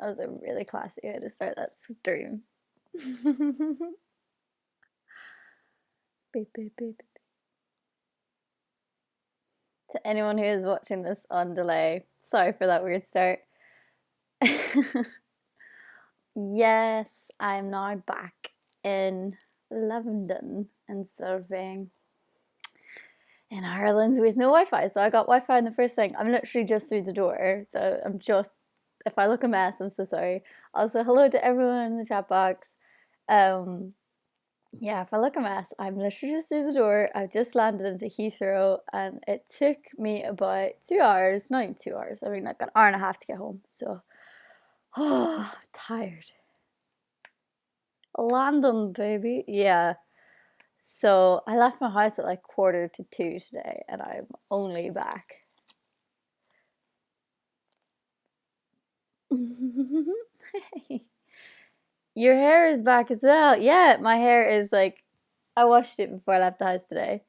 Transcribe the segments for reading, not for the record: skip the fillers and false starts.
That was a really classy way to start that stream. Beep, beep, beep. To anyone who is watching this on delay, sorry for that weird start. Yes, I'm now back in London instead of being in Ireland with no Wi-Fi. So I got Wi-Fi in the first thing. I'm literally just through the door. So I'm just, if I look a mess, I'm so sorry. Also, hello to everyone in the chat box. Yeah, if I look a mess, I'm literally just through the door. I've just landed into Heathrow and it took me about 2 hours, not even 2 hours, I mean like an hour and a half to get home. So, oh, I'm tired. London, baby. Yeah. So I left my house at like 1:45 today and I'm only back. Your hair is back as well. Yeah, my hair is like, I washed it before I left the house today.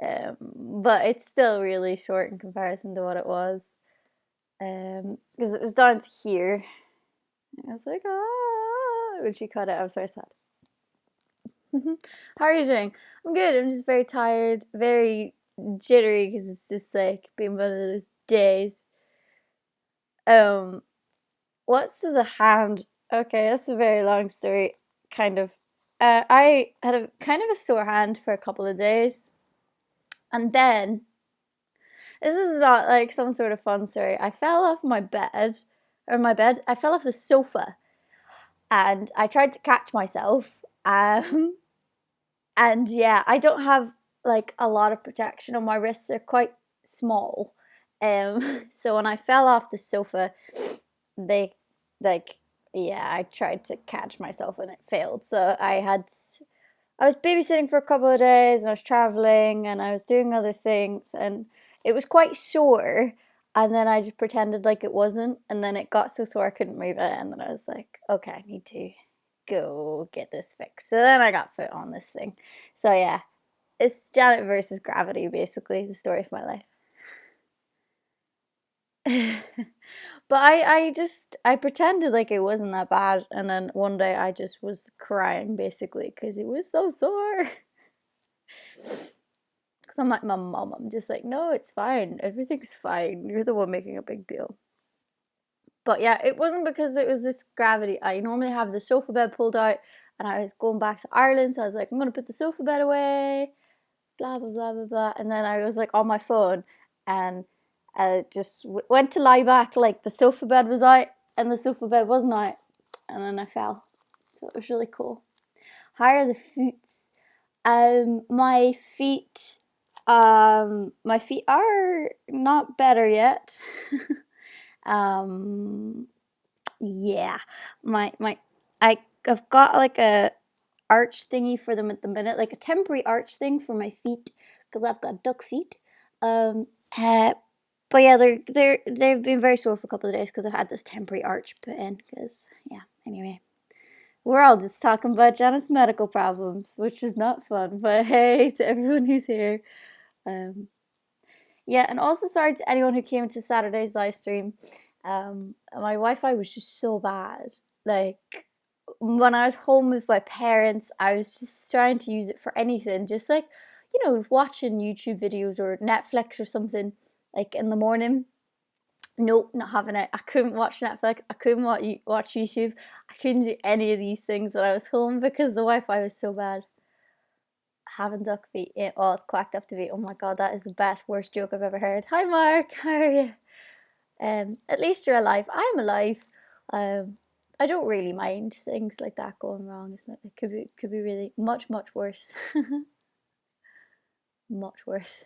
But it's still really short in comparison to what it was. Because it was down to here. I was like, ah, when she cut it, I was very sad. How are you doing? I'm good. I'm just very tired, very jittery because it's just like been one of those days. What's to the hand? Okay, that's a very long story. Kind of. I had a kind of a sore hand for a couple of days, and then this is not like some sort of fun story. I fell off my bed, I fell off the sofa, and I tried to catch myself. And yeah, I don't have like a lot of protection on my wrists. They're quite small. So when I fell off the sofa, they like yeah, I tried to catch myself and it failed. So I was babysitting for a couple of days and I was traveling and I was doing other things and it was quite sore. And then I just pretended like it wasn't. And then it got so sore I couldn't move it. And then I was like, okay, I need to go get this fixed. So then I got put on this thing. So yeah, it's Janet versus gravity, basically, the story of my life. But I pretended like it wasn't that bad, and then one day I just was crying basically because it was so sore. Because I'm like my mom, I'm just like, no, it's fine, everything's fine. You're the one making a big deal. But yeah, it wasn't because it was this gravity. I normally have the sofa bed pulled out, and I was going back to Ireland, so I was like, I'm gonna put the sofa bed away, blah blah blah blah blah, and then I was like on my phone, and I just went to lie back, like the sofa bed was out, and the sofa bed wasn't out, and then I fell. So it was really cool. How are the feet? My feet are not better yet. um, yeah, I've got like a arch thingy for them at the minute, like a temporary arch thing for my feet because I've got duck feet. But yeah, they've been very sore for a couple of days because I've had this temporary arch put in. Because yeah, anyway, we're all just talking about Janet's medical problems, which is not fun. But hey, to everyone who's here, yeah, and also sorry to anyone who came to Saturday's live stream. My Wi-Fi was just so bad. Like when I was home with my parents, I was just trying to use it for anything, just like, watching YouTube videos or Netflix or something, like in the morning. Nope, not having it. I couldn't watch Netflix. I couldn't watch YouTube. I couldn't do any of these things when I was home because the Wi-Fi was so bad. Having duck feet, oh, it's quacked up to be. Oh my god, that is the best, worst joke I've ever heard. Hi, Mark. How are you? At least you're alive. I'm alive. I don't really mind things like that going wrong. It could be really much worse. Much worse.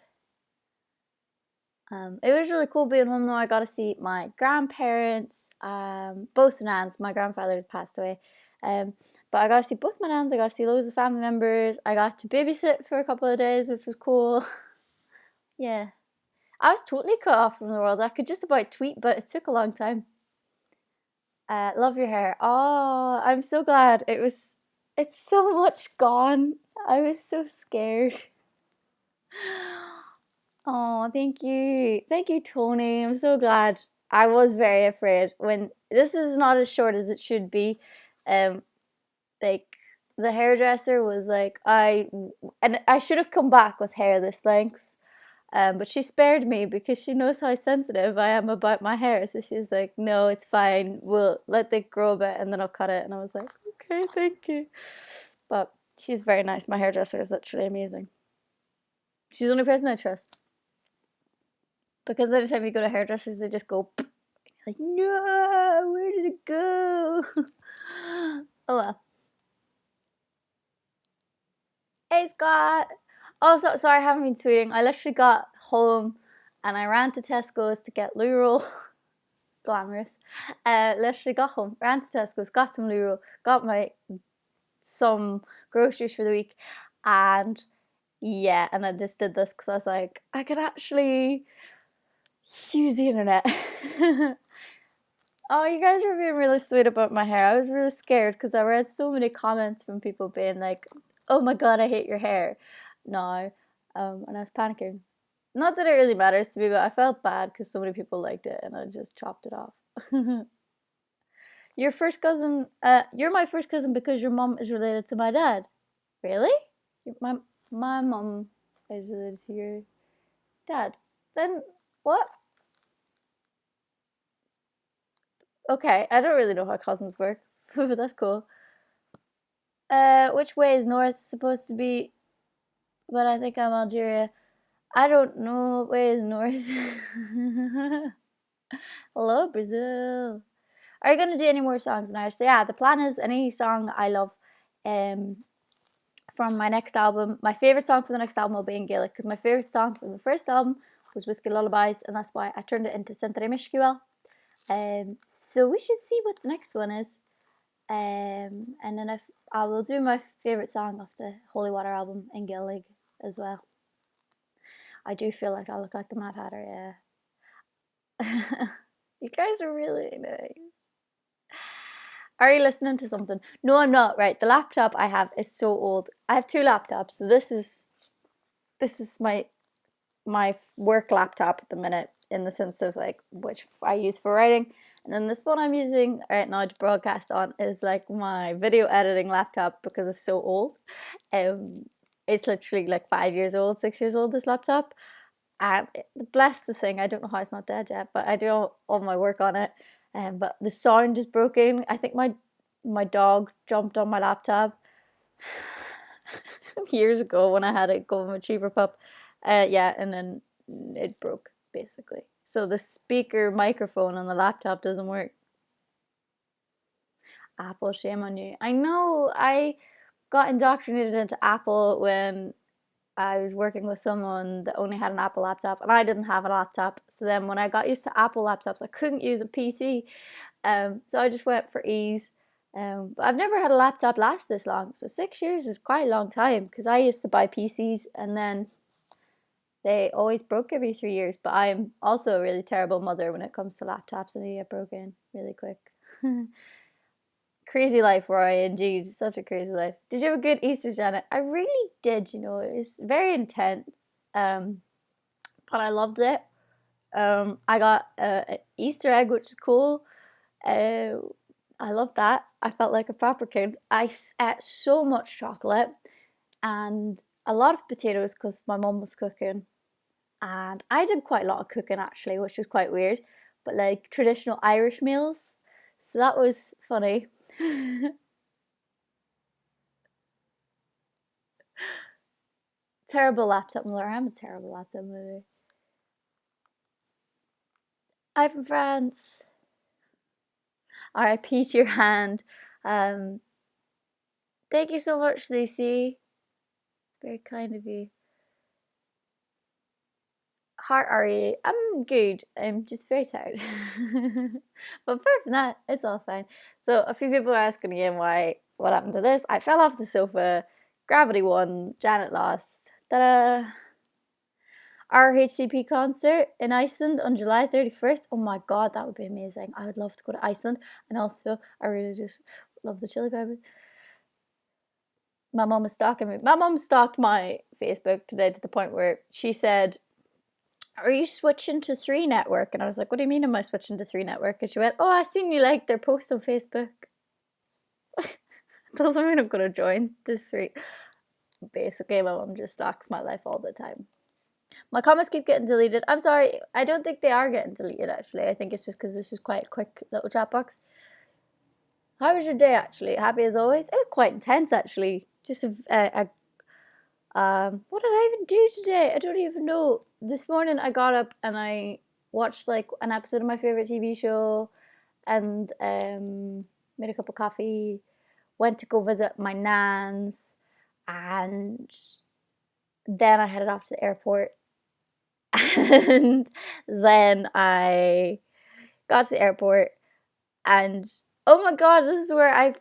It was really cool being home though. I got to see my grandparents, both nans. My grandfather passed away, but I got to see both my nans. I got to see loads of family members. I got to babysit for a couple of days, which was cool. Yeah, I was totally cut off from the world. I could just about tweet, but it took a long time. Love your hair. Oh, I'm so glad. It's so much gone. I was so scared. Oh, thank you. Thank you, Tony. I'm so glad. I was very afraid when this is not as short as it should be. Um, like the hairdresser was like, and I should have come back with hair this length. But she spared me because she knows how sensitive I am about my hair. So she's like, no, it's fine. We'll let it grow a bit and then I'll cut it. And I was like, okay, thank you. But she's very nice. My hairdresser is literally amazing. She's the only person I trust. Because every time you go to hairdressers, they just go, like, no, where did it go? Oh well. Hey, Scott. Also, sorry, I haven't been tweeting. I literally got home and I ran to Tesco's to get loo roll. Glamorous. Literally got home, ran to Tesco's, got some loo roll, got some groceries for the week, and yeah, and I just did this because I was like, I can actually use the internet. Oh, you guys were being really sweet about my hair. I was really scared because I read so many comments from people being like, oh my god, I hate your hair now. And I was panicking. Not that it really matters to me, but I felt bad because so many people liked it and I just chopped it off. Your first cousin, you're my first cousin because your mom is related to my dad. Really? My mom is related to your dad. Then what? Okay, I don't really know how cousins work, but that's cool. Which way is north supposed to be? But I think I'm Algeria. I don't know what way is north. Hello, Brazil. Are you gonna do any more songs now? So yeah, the plan is any song I love, from my next album. My favorite song for the next album will be in Gaelic because my favorite song from the first album was Whiskey Lullabies, and that's why I turned it into Centre Mishkiwell. So we should see what the next one is. And then if I will do my favorite song off the Holy Water album in Gaelic as well. I do feel like I look like the Mad Hatter, yeah. You guys are really nice. Are you listening to something? No, I'm not. Right, the laptop I have is so old. I have two laptops, so this is my work laptop at the minute, in the sense of like which I use for writing, and then this one I'm using right now to broadcast on is like my video editing laptop because it's so old. It's literally like 5 years old, 6 years old, this laptop, and bless the thing, I don't know how it's not dead yet, but I do all my work on it. But the sound is broken. I think my dog jumped on my laptop years ago when I had a golden retriever pup. Yeah, and then it broke basically. So the speaker microphone on the laptop doesn't work. Apple, shame on you. I know I got indoctrinated into Apple when I was working with someone that only had an Apple laptop and I didn't have a laptop. So then when I got used to Apple laptops, I couldn't use a PC. So I just went for ease. But I've never had a laptop last this long. So 6 years is quite a long time because I used to buy PCs and then they always broke every 3 years. But I am also a really terrible mother when it comes to laptops and they get broken really quick. Crazy life, Roy, indeed. Such a crazy life. Did you have a good Easter, Janet? I really did, you know. It was very intense. But I loved it. I got an Easter egg, which is cool. I loved that. I felt like a proper kid. I ate so much chocolate and a lot of potatoes because my mum was cooking. And I did quite a lot of cooking actually, which was quite weird. But like traditional Irish meals. So that was funny. Terrible laptop mother. I'm a terrible laptop mother. I'm from France. RIP to your hand. Thank you so much, Lucy. It's very kind of you. How are you? I'm good. I'm just very tired. But apart from that, it's all fine. So a few people are asking again what happened to this. I fell off the sofa. Gravity won. Janet lost. Ta-da! Our HCP concert in Iceland on July 31st. Oh my god, that would be amazing. I would love to go to Iceland. And also, I really just love the Chili Peppers. My mom is stalking me. My mom stalked my Facebook today to the point where she said are you switching to 3 Network? And I was like, what do you mean am I switching to 3 Network? And she went, oh, I seen you like their post on Facebook. Doesn't mean I'm gonna join the 3. Basically, my mom just stalks my life all the time. My comments keep getting deleted. I'm sorry, I don't think they are getting deleted actually. I think it's just because this is quite a quick little chat box. How was your day actually? Happy as always? It was quite intense actually. Just what did I even do today? I don't even know. This morning I got up and I watched like an episode of my favorite TV show and made a cup of coffee, went to go visit my nans, and then I headed off to the airport. And then I got to the airport and oh my god, this is where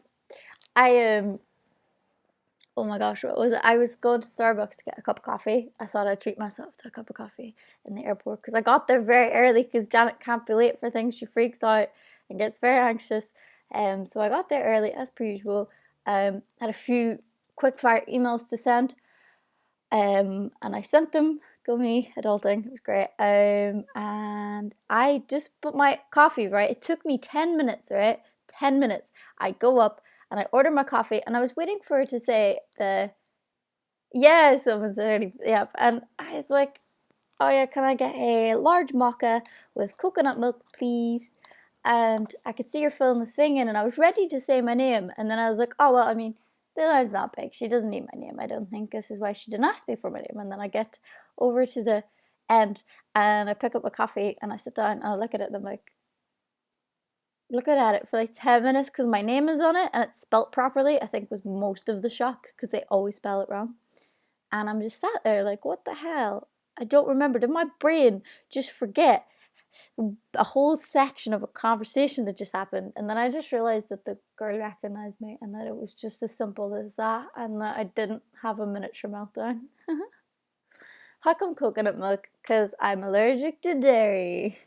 oh my gosh, what was it? I was going to Starbucks to get a cup of coffee. I thought I'd treat myself to a cup of coffee in the airport because I got there very early because Janet can't be late for things. She freaks out and gets very anxious. So I got there early as per usual. Had a few quick fire emails to send. And I sent them. Go me, adulting. It was great. And I just put my coffee, right? It took me 10 minutes, right? 10 minutes. I go up and I order my coffee and I was waiting for it to say someone's already, yep. And I was like, oh yeah, can I get a large mocha with coconut milk, please? And I could see her filling the thing in and I was ready to say my name. And then I was like, oh, well, I mean, the line's not big. She doesn't need my name, I don't think. This is why she didn't ask me for my name. And then I get over to the end and I pick up a coffee and I sit down and I look at it and I'm like, looking at it for like 10 minutes because my name is on it and it's spelt properly, I think was most of the shock because they always spell it wrong. And I'm just sat there like, what the hell? I don't remember. Did my brain just forget a whole section of a conversation that just happened? And then I just realized that the girl recognized me and that it was just as simple as that and that I didn't have a miniature meltdown. How come coconut milk? Because I'm allergic to dairy.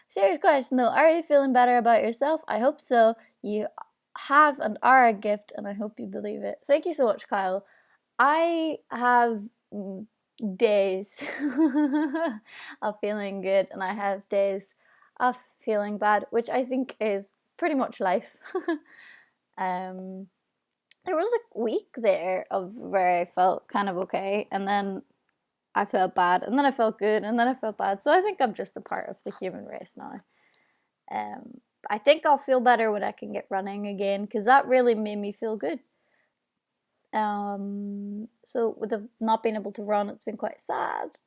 Serious question though, are you feeling better about yourself? I hope so. You have and are a gift and I hope you believe it. Thank you so much, Kyle. I have days of feeling good and I have days of feeling bad, which I think is pretty much life. There was a week there of where I felt kind of okay and then I felt bad and then I felt good and then I felt bad. So I think I'm just a part of the human race now. I think I'll feel better when I can get running again because that really made me feel good. So with the not being able to run, it's been quite sad.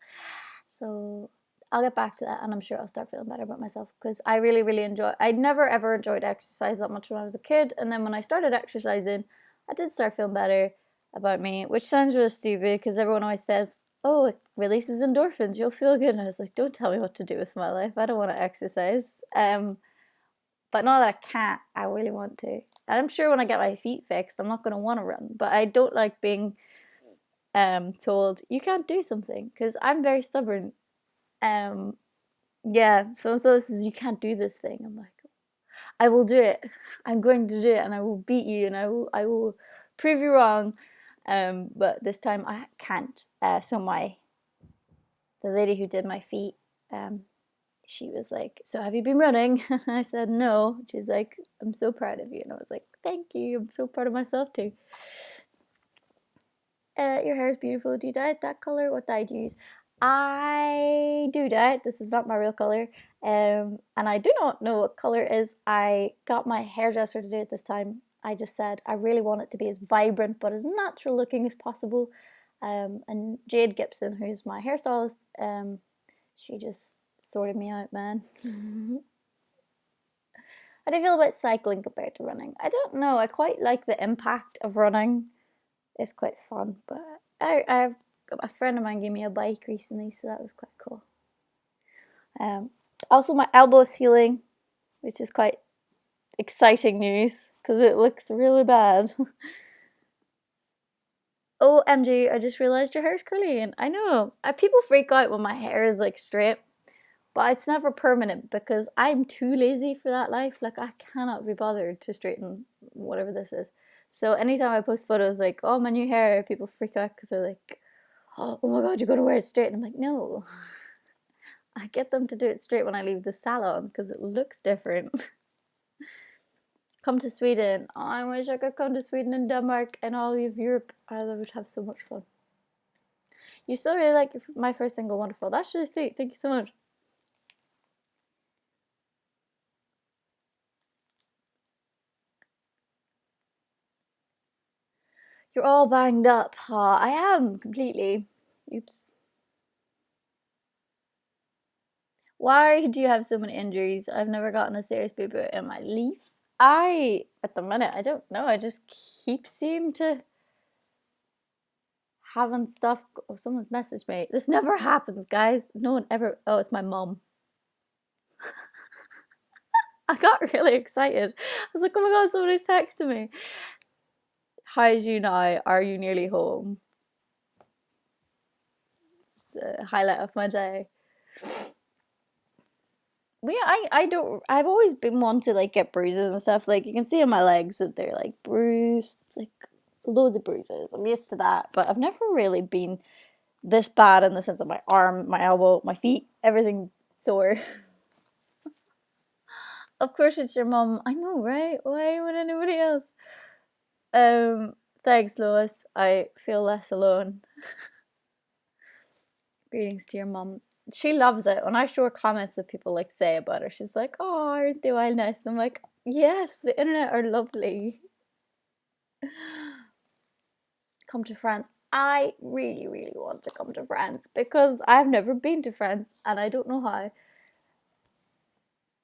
So I'll get back to that and I'm sure I'll start feeling better about myself because I really, really I never ever enjoyed exercise that much when I was a kid. And then when I started exercising, I did start feeling better about me, which sounds really stupid because everyone always says, oh, it releases endorphins, you'll feel good. And I was like, don't tell me what to do with my life. I don't want to exercise. But now that I can't, I really want to. And I'm sure when I get my feet fixed, I'm not going to want to run. But I don't like being told, you can't do something. Because I'm very stubborn. Yeah, so this is, you can't do this thing. I'm like, I will do it. I'm going to do it. And I will beat you. And I will prove you wrong. But this time I can't. So the lady who did my feet, she was like, so have you been running? And I said, no. She's like, I'm so proud of you. And I was like, thank you. I'm so proud of myself too. Your hair is beautiful. Do you dye it that color? What dye do you use? I do dye it. This is not my real color. And I do not know what color it is. I got my hairdresser to do it this time. I just said I really want it to be as vibrant but as natural looking as possible. And Jade Gibson, who's my hairstylist, she just sorted me out, man. How do you feel about cycling compared to running? I don't know. I quite like the impact of running. It's quite fun, but a friend of mine gave me a bike recently, so that was quite cool. Also, my elbow is healing, which is quite exciting news because it looks really bad. OMG, I just realized your hair is curly, and I know. People freak out when my hair is like straight, but it's never permanent because I'm too lazy for that life. Like, I cannot be bothered to straighten whatever this is. So anytime I post photos like, my new hair, people freak out because they're like, oh my god, you're going to wear it straight. And I'm like, no, I get them to do it straight when I leave the salon because it looks different. Come to Sweden. Oh, I wish I could come to Sweden and Denmark and all of Europe. I would have so much fun. You still really like my first single, Wonderful. That's really sweet. Thank you so much. You're all banged up. I am completely. Oops. Why do you have so many injuries? I've never gotten a serious boo-boo in my life. At the minute, I don't know. I just keep seem to having stuff. Oh, someone's messaged me. This never happens, guys. No one ever. Oh, it's my mom. I got really excited. I was like, oh my god, somebody's texting me. How's you now? Are you nearly home? The highlight of my day. I don't. I've always been one to like get bruises and stuff. Like you can see on my legs that they're like bruised, like loads of bruises. I'm used to that, but I've never really been this bad in the sense of my arm, my elbow, my feet, everything sore. Of course, it's your mum. I know, right? Why would anybody else? Thanks, Lois. I feel less alone. Greetings to your mum. She loves it. When I show her comments that people like say about her, she's like, "Oh, aren't they wild nice?" And I'm like, "Yes, the internet are lovely." Come to France. I really, really want to come to France because I've never been to France and I don't know how.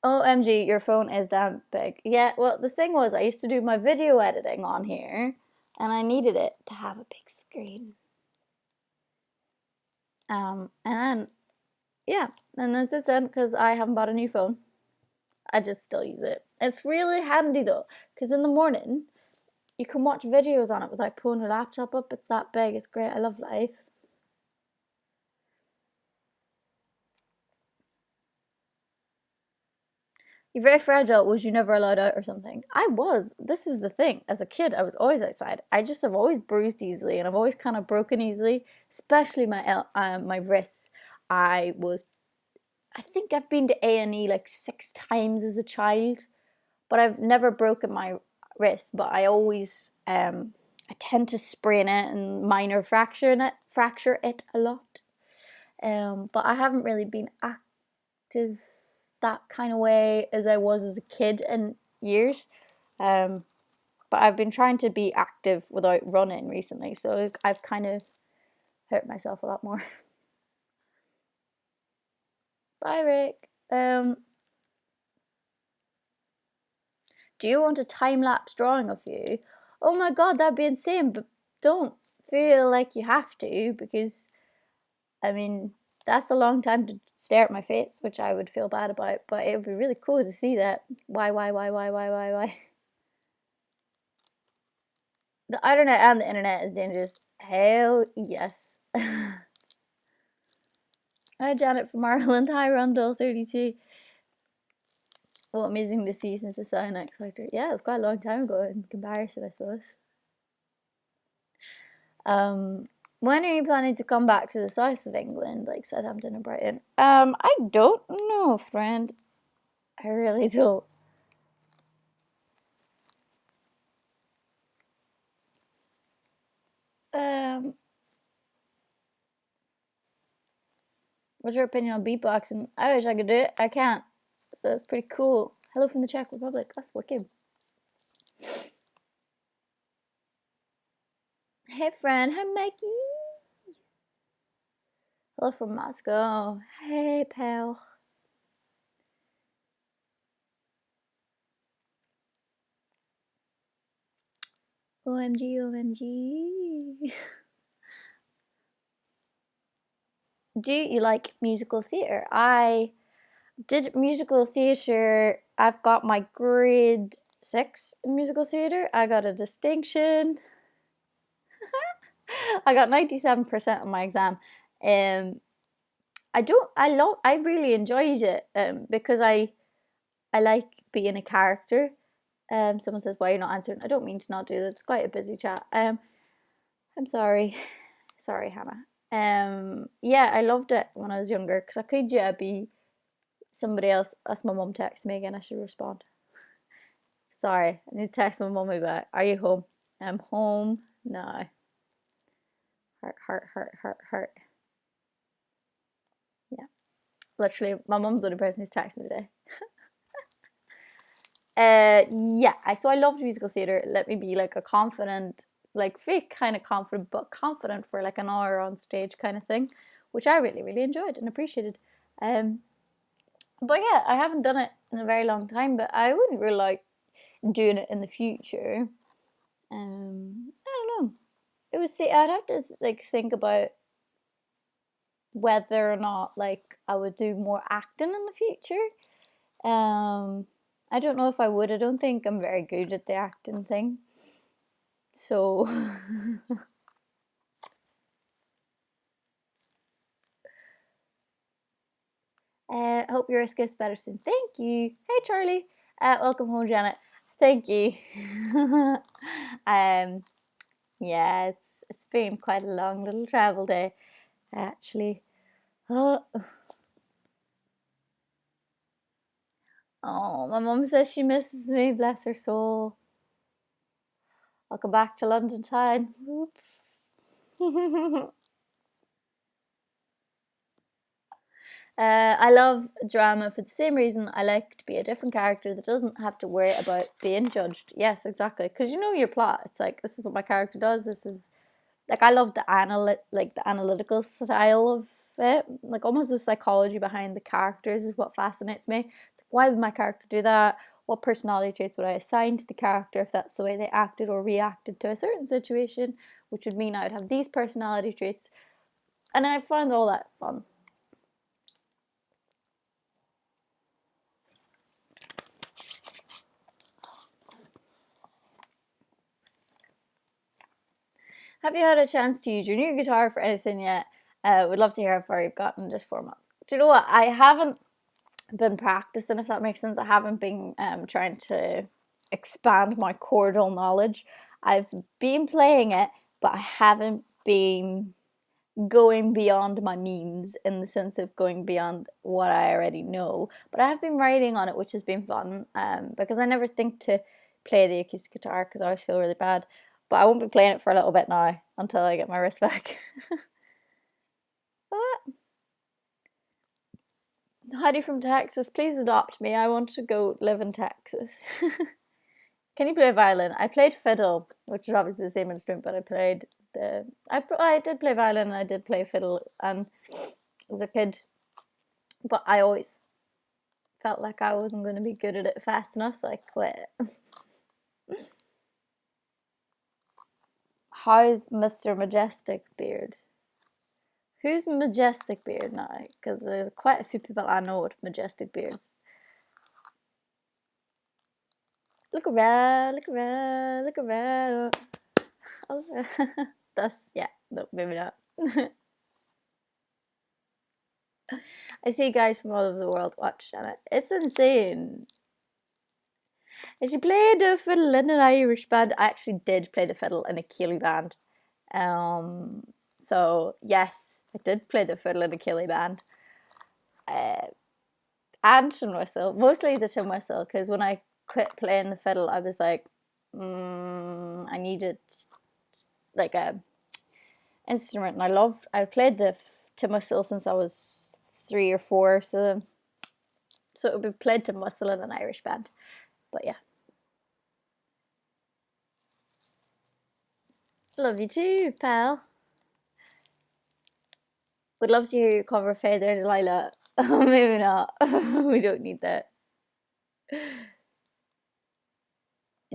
OMG, your phone is damn big. Yeah, well, the thing was, I used to do my video editing on here and I needed it to have a big screen. And then, yeah, and this is it because I haven't bought a new phone. I just still use it. It's really handy though, because in the morning, you can watch videos on it without pulling your laptop up. It's that big. It's great. I love life. You're very fragile. Was you never allowed out or something? I was. This is the thing. As a kid, I was always outside. I just have always bruised easily, and I've always kind of broken easily, especially my wrists. I think I've been to A&E like 6 times as a child, but I've never broken my wrist. But I always I tend to sprain it and minor fracture it a lot. But I haven't really been active that kind of way as I was as a kid in years. But I've been trying to be active without running recently, so I've kind of hurt myself a lot more. Bye, Rick. Do you want a time-lapse drawing of you? Oh my god, that'd be insane, but don't feel like you have to, because, I mean, that's a long time to stare at my face, which I would feel bad about, but it would be really cool to see that. Why? The internet and the internet is dangerous. Hell yes. Hi, Janet from Ireland. Hi, Rundle32. Well, amazing to see since the Science X Factor. Yeah, it was quite a long time ago in comparison, I suppose. When are you planning to come back to the south of England, like Southampton and Brighton? I don't know, friend. I really don't. What's your opinion on beatboxing? I wish I could do it. I can't. So it's pretty cool. Hello from the Czech Republic. That's wicked. Hey, friend. Hi, Mikey. Hello from Moscow. Hey, pal. OMG, OMG. Do you like musical theatre? I did musical theatre. I've got my grade 6 in musical theatre. I got a distinction. I got 97% on my exam. I really enjoyed it because I like being a character. Someone says, why you're not answering? I don't mean to not do that. It's quite a busy chat. I'm sorry. Sorry, Hannah. Yeah, I loved it when I was younger because I could, yeah, be somebody else. That's my mum texting me again. I should respond. Sorry, I need to text my mummy back. Are you home? I'm home now. Heart, heart, heart, heart, heart. Yeah, literally, my mum's the only person who's texted me today. Yeah, so I loved musical theatre. It let me be like a confident, like fake kind of confident, but confident for like an hour on stage kind of thing, which I really, really enjoyed and appreciated. Um, but yeah, I haven't done it in a very long time, but I wouldn't really like doing it in the future. I don't know. It would say I'd have to like think about whether or not like I would do more acting in the future. I don't know if I would. I don't think I'm very good at the acting thing. So hope your risk gets better soon. Thank you. Hey Charlie. Welcome home, Janet. Thank you. um yeah, it's been quite a long little travel day, actually. Oh, oh, my mum says she misses me, bless her soul. I'll come back to London town. I love drama for the same reason I like to be a different character that doesn't have to worry about being judged. Yes, exactly. Because you know your plot. It's like this is what my character does. This is like I love the the analytical style of it. Like almost the psychology behind the characters is what fascinates me. Like, why would my character do that? What personality traits would I assign to the character if that's the way they acted or reacted to a certain situation? Which would mean I would have these personality traits, and I find all that fun. Have you had a chance to use your new guitar for anything yet? Would love to hear how far you've gotten in just 4 months. Do you know what? I haven't been practicing, if that makes sense. I haven't been trying to expand my chordal knowledge. I've been playing it, but I haven't been going beyond my means in the sense of going beyond what I already know. But I have been writing on it, which has been fun because I never think to play the acoustic guitar because I always feel really bad. But I won't be playing it for a little bit now until I get my wrist back. Heidi from Texas, please adopt me. I want to go live in Texas. Can you play violin? I played fiddle, which is obviously the same instrument, but I did play violin and I did play fiddle as a kid, but I always felt like I wasn't going to be good at it fast enough, so I quit. How's Mr. Majestic Beard? Who's Majestic Beard now? Because there's quite a few people I know with Majestic Beards. Look around, look around, look around. Oh, that's, yeah, no, maybe not. I see guys from all over the world watch Janet. It's insane. And she played the fiddle in an Irish band. I actually did play the fiddle in a Keeley band. So yes, I did play the fiddle in a Keeley band. And tin whistle, mostly the tin whistle, because when I quit playing the fiddle, I was like, I needed like a instrument, and I played the tin whistle since I was 3 or 4, so it would be played tin whistle in an Irish band. But yeah, love you too, pal. Would love to hear your cover of Hey There Delilah. Maybe not. We don't need that.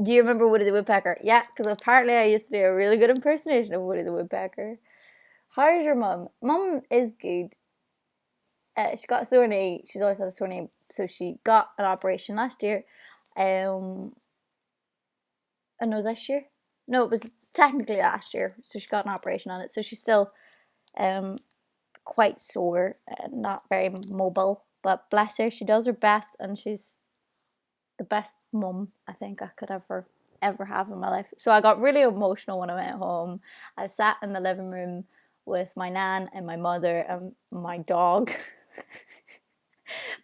Do you remember Woody the Woodpecker? Yeah, because apparently I used to do a really good impersonation of Woody the Woodpecker. How's your mum? Mum is good. She got a sore knee. She's always had a sore knee, so she got an operation last year. No, this year. No, it was technically last year. So she got an operation on it. So she's still quite sore and not very mobile. But bless her, she does her best, and she's the best mum I think I could ever have in my life. So I got really emotional when I went home. I sat in the living room with my nan and my mother and my dog.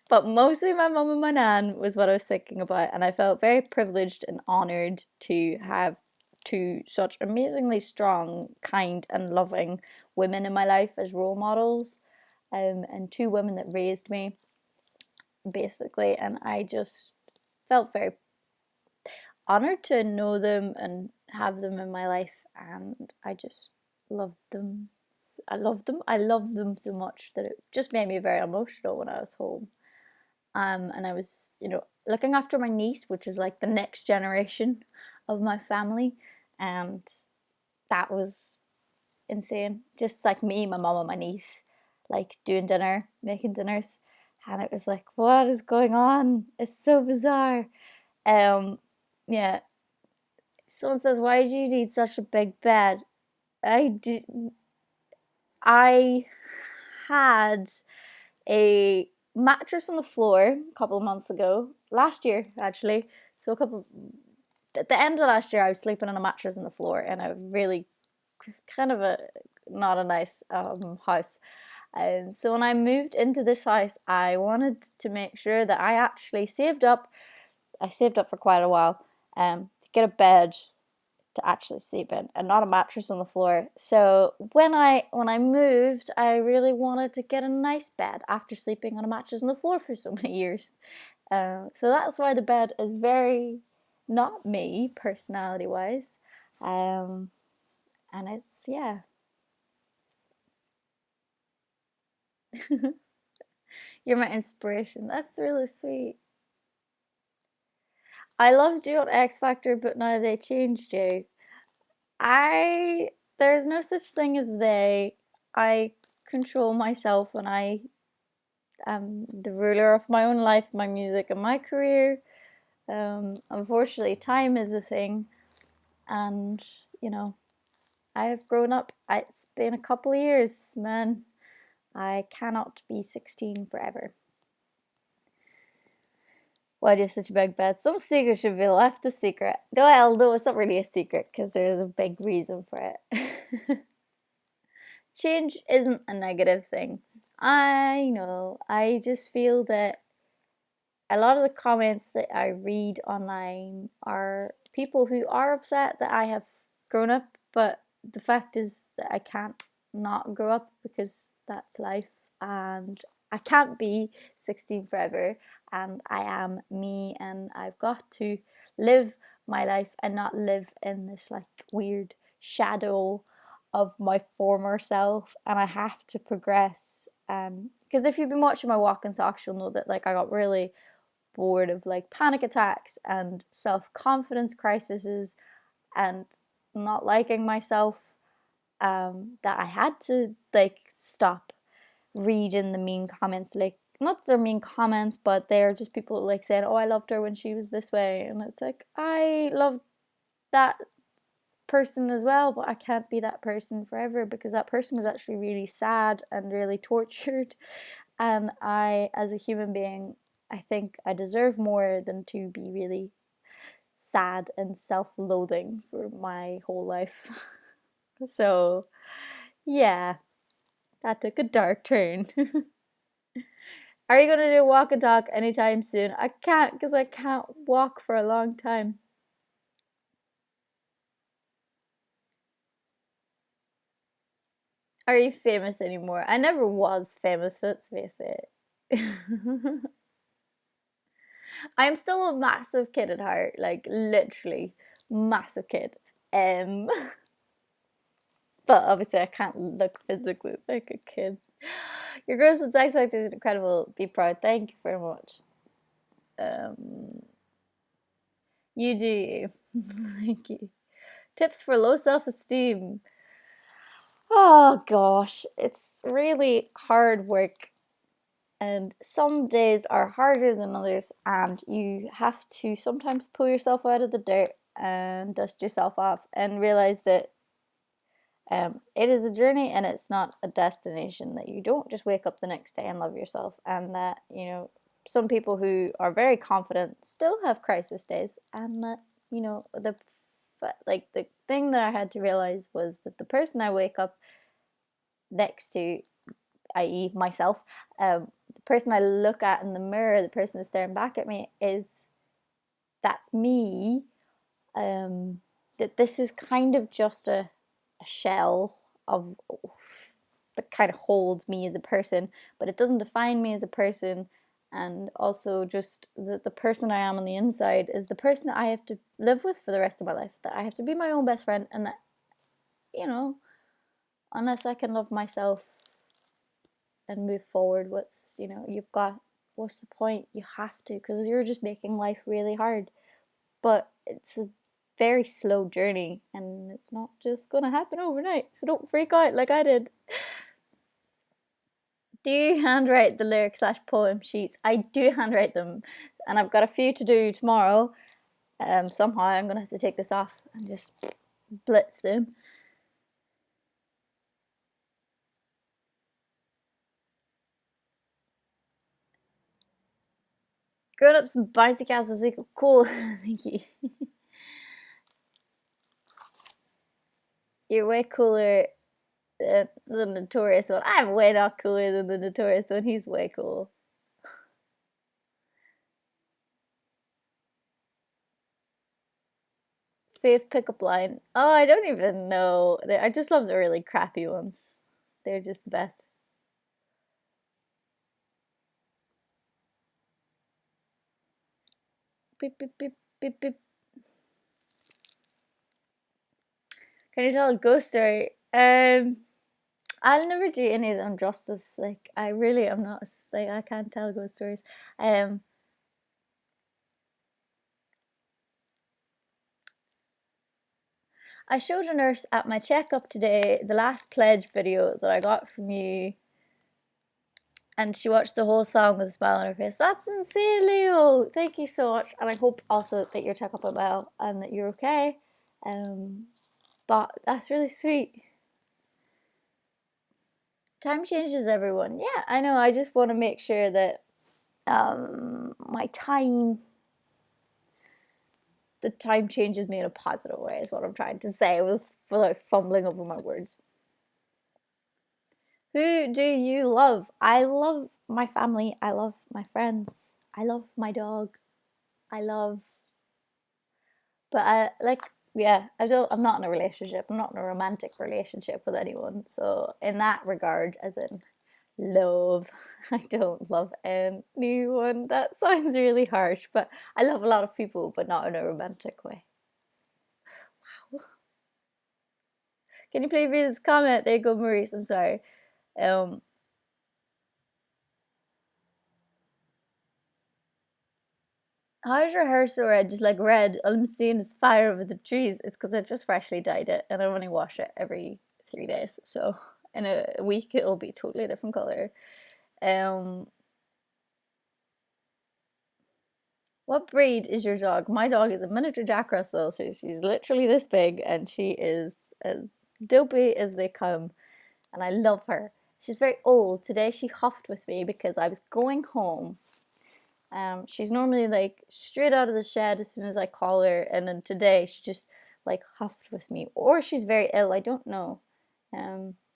But mostly my mum and my nan was what I was thinking about, and I felt very privileged and honoured to have two such amazingly strong, kind, and loving women in my life as role models, and two women that raised me, basically. And I just felt very honoured to know them and have them in my life, and I just loved them. I loved them. I loved them so much that it just made me very emotional when I was home. And I was, looking after my niece, which is like the next generation of my family, and that was insane. Just like me, my mom, and my niece, like doing dinner, making dinners, and it was like, what is going on? It's so bizarre. Um, yeah. Someone says, "Why do you need such a big bed?" I did. I had a mattress on the floor a couple of months ago, last year actually. So at the end of last year, I was sleeping on a mattress on the floor in a really kind of a not a nice house. So when I moved into this house, I wanted to make sure that I actually saved up. I saved up for quite a while to get a bed to actually sleep in and not a mattress on the floor. So when I moved, I really wanted to get a nice bed after sleeping on a mattress on the floor for so many years. So that's why the bed is very not me personality wise. And it's, yeah. You're my inspiration. That's really sweet. I loved you on X Factor, but now they changed you. I There's no such thing as they. I control myself, and I am the ruler of my own life, my music, and my career. Unfortunately, time is a thing, and I have grown up. It's been a couple of years, man. I cannot be 16 forever. Why do you have such a big bed? Some secrets should be left a secret. Well, no, it's not really a secret because there's a big reason for it. Change isn't a negative thing. I know. I just feel that a lot of the comments that I read online are people who are upset that I have grown up, but the fact is that I can't not grow up because that's life, and I can't be 16 forever, and I am me, and I've got to live my life and not live in this like weird shadow of my former self, and I have to progress. Because if you've been watching my walk and talks, you'll know that like I got really bored of like panic attacks and self-confidence crises and not liking myself, that I had to like stop reading the mean comments. Like, not their mean comments, but they're just people like saying, "Oh, I loved her when she was this way," and it's like, I love that person as well, but I can't be that person forever because that person was actually really sad and really tortured. And I, as a human being, I think I deserve more than to be really sad and self-loathing for my whole life. So, yeah, that took a dark turn. Are you going to do a walk and talk anytime soon? I can't because I can't walk for a long time. Are you famous anymore? I never was famous, let's face it. I'm still a massive kid at heart, like literally massive kid. Um, but obviously I can't look physically like a kid. Your growth and sex factor is incredible. Be proud. Thank you very much. Um, you do. Thank you. Tips for low self-esteem. Oh gosh, it's really hard work, and some days are harder than others, and you have to sometimes pull yourself out of the dirt and dust yourself off and realize that it is a journey and it's not a destination, that you don't just wake up the next day and love yourself, and that some people who are very confident still have crisis days, and that the thing that I had to realize was that the person I wake up next to, i.e. myself, the person I look at in the mirror, the person that's staring back at me, that's me. That this is kind of just a shell of that kind of holds me as a person, but it doesn't define me as a person. And also just the person I am on the inside is the person that I have to live with for the rest of my life, that I have to be my own best friend, and that, you know, unless I can love myself and move forward, what's the point? You have to, because you're just making life really hard. But it's a very slow journey, and it's not just gonna happen overnight, so don't freak out like I did. Do you handwrite the lyric / poem sheets? I do handwrite them, and I've got a few to do tomorrow. Somehow I'm gonna have to take this off and just blitz them. Grown ups and bouncy castles equal cool. Thank you. You're way cooler than the Notorious one. I'm way not cooler than the Notorious one. He's way cool. Fave pickup line. Oh, I don't even know. I just love the really crappy ones. They're just the best. Beep, beep, beep, beep, beep. Can you tell a ghost story? I'll never do any of them justice. Like, I really am not, like, I can't tell ghost stories. I showed a nurse at my checkup today the last pledge video that I got from you, and she watched the whole song with a smile on her face. That's insane, Leo. Thank you so much, and I hope also that your checkup went well and that you're okay. But that's really sweet. Time changes everyone. Yeah, I know. I just want to make sure that my time, the time changes me in a positive way, is what I'm trying to say without fumbling over my words. Who do you love? I love my family. I love my friends. I love my dog. But I'm not in a relationship. I'm not in a romantic relationship with anyone. So in that regard, as in love, I don't love anyone. That sounds really harsh, but I love a lot of people, but not in a romantic way. Wow. Can you please read this comment? There you go, Maurice. I'm sorry. How's your hair so red? Just like red. All I'm seeing is fire over the trees. It's because I just freshly dyed it, and I only wash it every 3 days. So in a week, it'll be totally different color. What breed is your dog? My dog is a miniature Jack Russell, so she's literally this big, and she is as dopey as they come, and I love her. She's very old. Today she huffed with me because I was going home. She's normally like straight out of the shed as soon as I call her, and then today she just like huffed with me, or she's very ill. I don't know.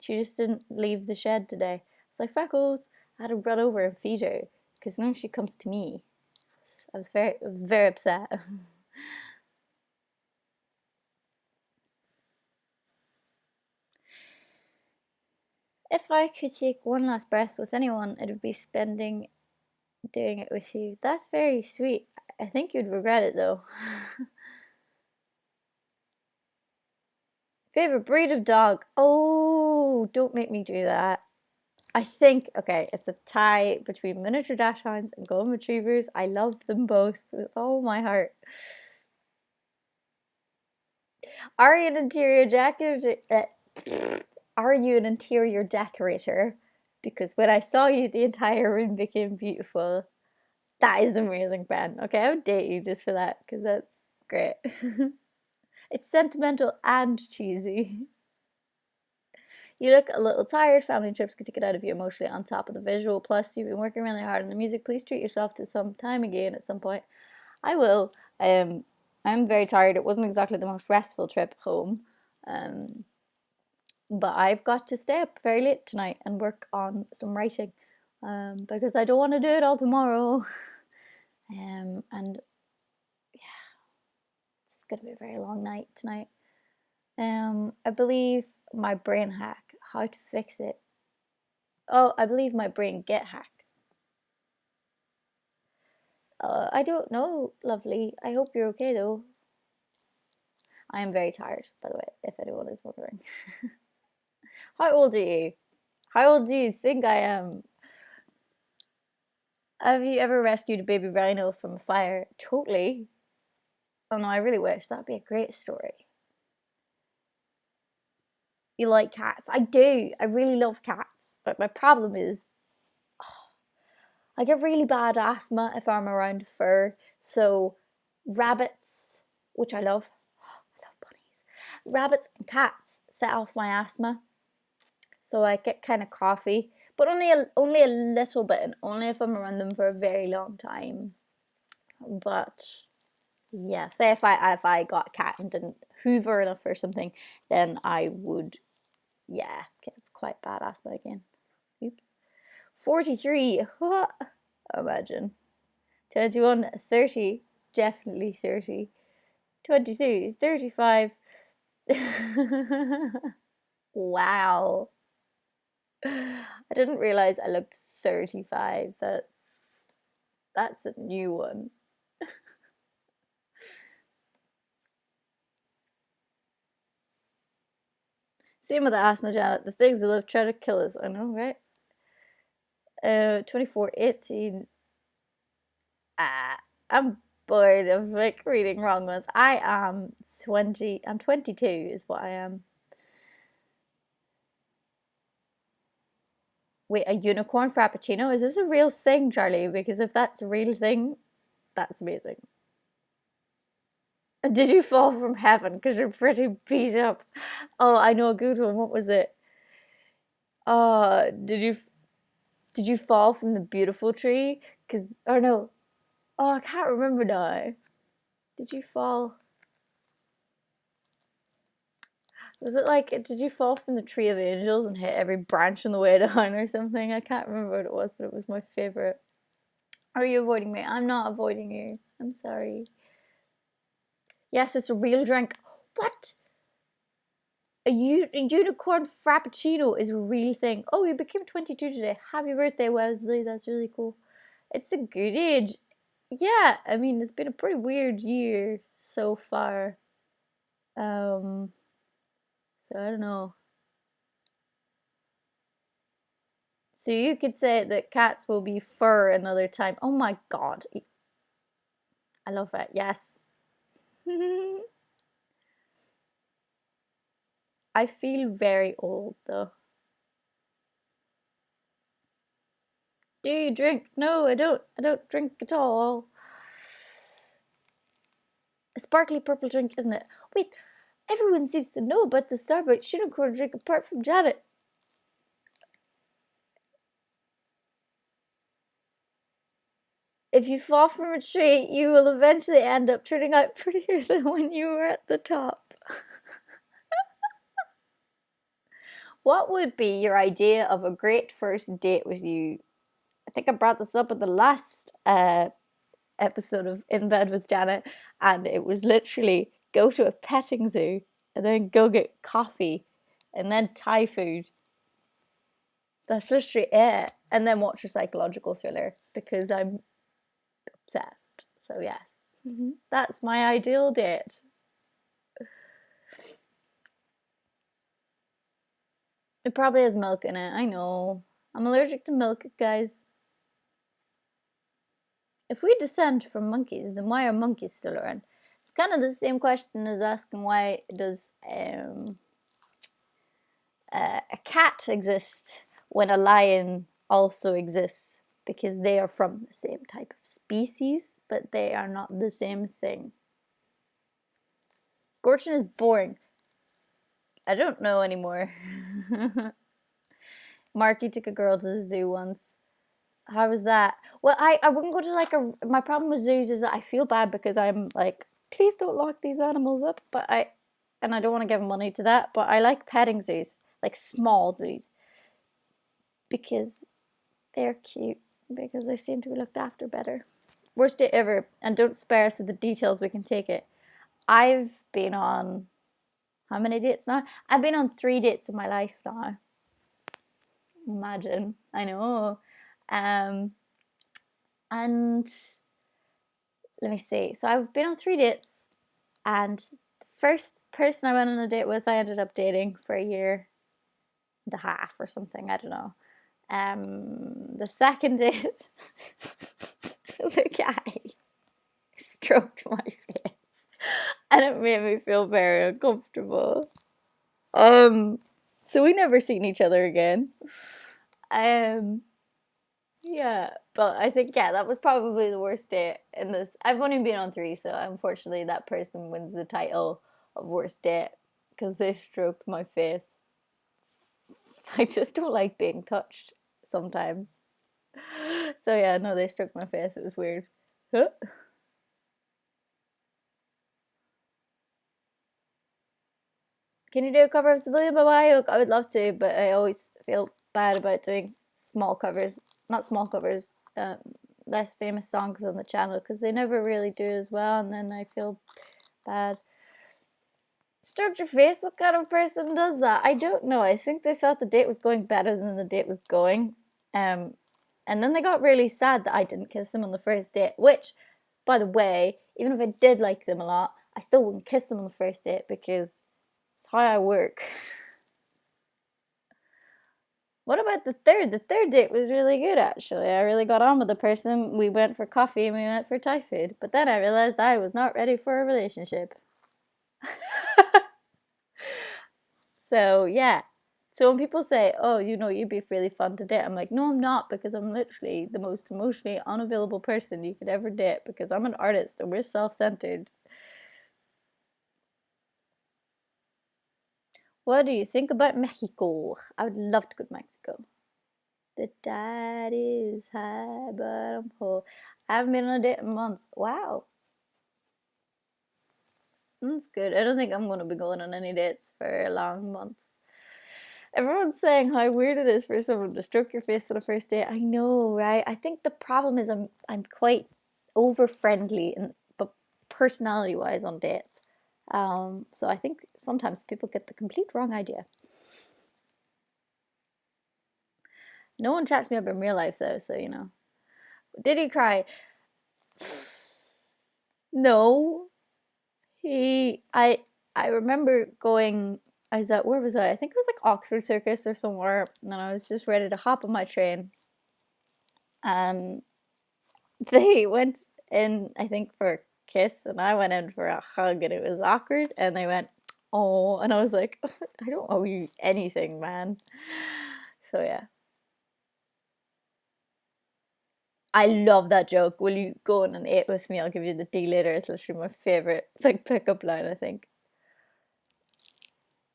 She just didn't leave the shed today. It's like, Freckles. I had to run over and feed her because now she comes to me. I was very upset. If I could take one last breath with anyone, it would be spending doing it with you. That's very sweet. I think you'd regret it though. Favorite breed of dog? Oh, don't make me do that. I think, okay, it's a tie between miniature dachshunds and golden retrievers. I love them both with all my heart. Are you an interior Are you an interior decorator? Because when I saw you, the entire room became beautiful. That is amazing, Ben. Okay, I would date you just for that, because that's great. It's sentimental and cheesy. You look a little tired. Family trips could take it out of you emotionally on top of the visual. Plus, you've been working really hard on the music. Please treat yourself to some time again at some point. I will. I'm very tired. It wasn't exactly the most restful trip home. But I've got to stay up very late tonight and work on some writing because I don't want to do it all tomorrow. And yeah, it's going to be a very long night tonight. I believe my brain hack, how to fix it. Oh, I believe my brain get hack. I don't know, lovely. I hope you're okay though. I am very tired, by the way, if anyone is wondering. How old are you? How old do you think I am? Have you ever rescued a baby rhino from a fire? Totally. Oh no, I really wish. That'd be a great story. You like cats? I do. I really love cats. But my problem is, I get really bad asthma if I'm around fur. So rabbits, which I love. I love bunnies. Rabbits and cats set off my asthma. So I get kind of coughy, but only a little bit, and only if I'm around them for a very long time. But yeah, say if I got a cat and didn't hoover enough or something, then I would, yeah, get quite bad asthma again. Oops. 43. What? Imagine. 21, 30. Definitely 30. 22, 35. Wow. I didn't realize I looked 35. That's a new one. Same with the asthma, Janet. The things will have tried to kill us. I know, right? 24, 18. I'm bored of like reading wrong ones. I am 20. I'm 22 is what I am. Wait, a unicorn frappuccino? Is this a real thing, Charlie? Because if that's a real thing, that's amazing. Did you fall from heaven? Because you're pretty beat up. Oh, I know a good one. What was it? Did you fall from the beautiful tree? Cause or no. Oh, I can't remember now. Did you fall? Was it like, did you fall from the tree of angels and hit every branch on the way down or something? I can't remember what it was, but it was my favorite. Are you avoiding me? I'm not avoiding you. I'm sorry. Yes, it's a real drink. What? A unicorn frappuccino is a real thing. Oh, you became 22 today. Happy birthday, Wesley. That's really cool. It's a good age. Yeah, I mean, it's been a pretty weird year so far. So I don't know. So you could say that cats will be fur another time. Oh my god. I love it. Yes. I feel very old though. Do you drink? No, I don't. I don't drink at all. A sparkly purple drink, isn't it? Wait, everyone seems to know about the Starbucks unicorn drink apart from Janet. If you fall from a tree, you will eventually end up turning out prettier than when you were at the top. What would be your idea of a great first date with you? I think I brought this up at the last episode of In Bed with Janet, and it was literally go to a petting zoo and then go get coffee and then Thai food. That's literally it. And then watch a psychological thriller because I'm obsessed. So, yes, that's my ideal date. It probably has milk in it. I know. I'm allergic to milk, guys. If we descend from monkeys, then why are monkeys still around? It's kind of the same question as asking why does a cat exist when a lion also exists, because they are from the same type of species, but they are not the same thing. Gorton is boring. I don't know anymore. Marky took a girl to the zoo once. How was that? Well, I wouldn't go to like a. My problem with zoos is that I feel bad because I'm like, please don't lock these animals up. And I don't want to give money to that. But I like petting zoos. like small zoos, because they're cute, because they seem to be looked after better. Worst date ever, and don't spare us with the details, we can take it. I've been on how many dates now? I've been on 3 dates in my life now. Imagine. I know. And let me see. So I've been on 3 dates, and the first person I went on a date with, I ended up dating for a year and a half or something. I don't know. The second date, the guy stroked my face, and it made me feel very uncomfortable. So we never seen each other again. Yeah, but I think, yeah, that was probably the worst date in this. I've only been on 3, so unfortunately that person wins the title of worst date because they stroked my face. I just don't like being touched sometimes. So yeah, no, they stroked my face. It was weird. Huh? Can you do a cover of Civilian by Wyoke? I would love to, but I always feel bad about doing small covers. Not small covers, less famous songs on the channel, because they never really do as well, and then I feel bad. Stroked your face? What kind of person does that? I don't know. I think they thought the date was going better than the date was going. And then they got really sad that I didn't kiss them on the first date, which, by the way, even if I did like them a lot, I still wouldn't kiss them on the first date because it's how I work. What about the third? The third date was really good, actually. I really got on with the person. We went for coffee and we went for Thai food. But then I realized I was not ready for a relationship. So, yeah. So when people say, oh, you'd be really fun to date, I'm like, no, I'm not, because I'm literally the most emotionally unavailable person you could ever date, because I'm an artist and we're self-centered. What do you think about Mexico? I would love to go to Mexico. The tide is high, but I'm poor. I haven't been on a date in months. Wow. That's good. I don't think I'm going to be going on any dates for long months. Everyone's saying how weird it is for someone to stroke your face on a first date. I know, right? I think the problem is I'm quite over friendly, but personality wise on dates. So I think sometimes people get the complete wrong idea. No one chats me up in real life though, so you know. Did he cry? No. I remember going. Where was I? I think it was like Oxford Circus or somewhere, and I was just ready to hop on my train. And they went in, I think, for a kiss, and I went in for a hug, and it was awkward. And they went, oh, and I was like, I don't owe you anything, man. So yeah. I love that joke. Will you go on an date with me? I'll give you the D later. It's literally my favorite like pickup line, I think.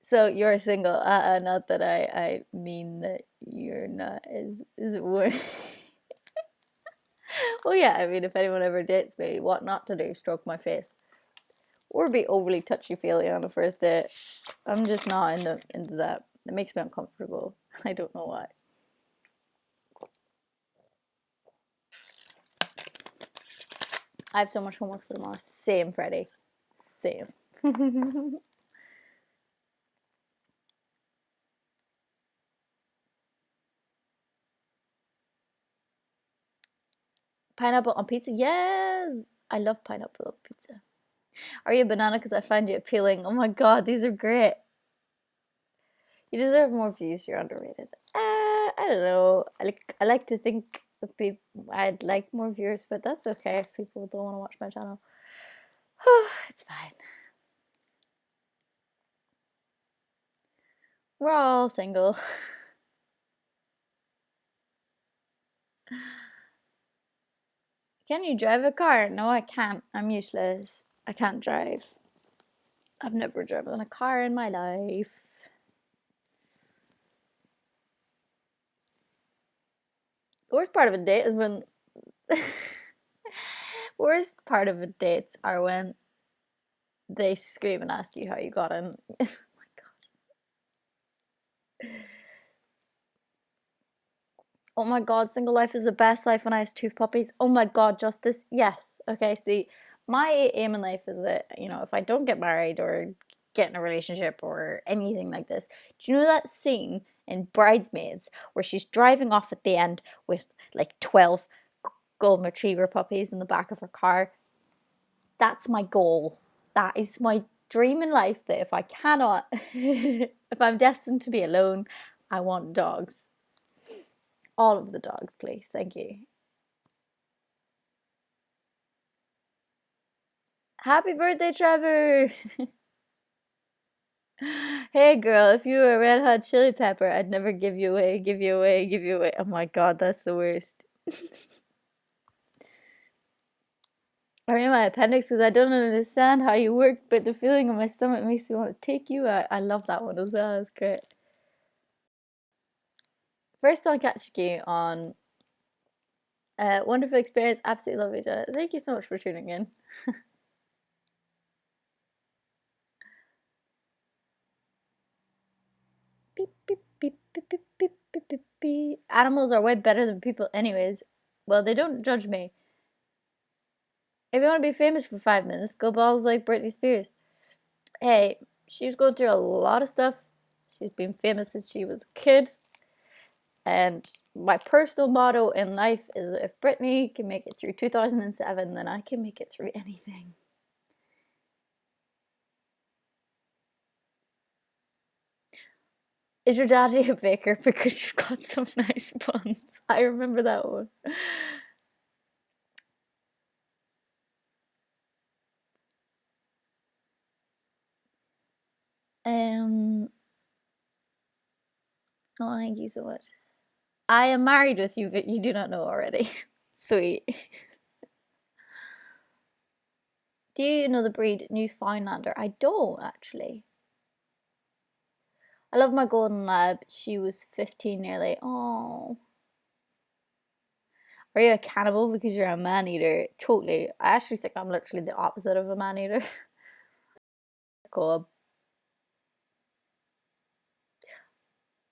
So you're single. Not that I mean that you're not. Is it worth? Well, yeah. I mean, if anyone ever dates me, what not to do? Stroke my face, or be overly touchy feely on a first date. I'm just not into that. It makes me uncomfortable. I don't know why. I have so much homework for tomorrow. Same, Friday. Same. Pineapple on pizza? Yes! I love pineapple on pizza. Are you a banana? Because I find you appealing. Oh my god, these are great. You deserve more views. You're underrated. I don't know. I like to think I'd like more viewers, but that's okay if people don't want to watch my channel. It's fine. We're all single. Can you drive a car? No, I can't. I'm useless. I can't drive. I've never driven a car in my life. The worst part of a date is when worst part of a dates are when they scream and ask you how you got in. Oh my god. Oh my god, single life is the best life when I have two puppies. Oh my god, Justice. Yes. Okay, see, my aim in life is that, if I don't get married or get in a relationship or anything like this, do you know that scene in Bridesmaids where she's driving off at the end with like 12 golden retriever puppies in the back of her car? That's my goal. That is my dream in life, that if I cannot, if I'm destined to be alone, I want dogs. All of the dogs, please. Thank you. Happy birthday, Trevor! Hey girl, if you were a red hot chili pepper, I'd never give you away, give you away, give you away. Oh my god, that's the worst. Or in my appendix because I don't understand how you work, but the feeling in my stomach makes me want to take you. I love that one as well. It's great. First time catching you on wonderful experience. Absolutely love it. Thank you so much for tuning in. Beep, beep, beep, beep, beep, beep, beep, beep, beep. Animals are way better than people, anyways. Well, they don't judge me. If you want to be famous for 5 minutes, go balls like Britney Spears. Hey, she's going through a lot of stuff. She's been famous since she was a kid. And my personal motto in life is if Britney can make it through 2007, then I can make it through anything. Is your daddy a baker? Because you've got some nice buns. I remember that one. Oh, thank you so much. I am married with you, but you do not know already. Sweet. Do you know the breed Newfoundlander? I don't actually. I love my golden lab. She was 15 nearly. Oh. Are you a cannibal because you're a man eater? Totally. I actually think I'm literally the opposite of a man eater. Cool.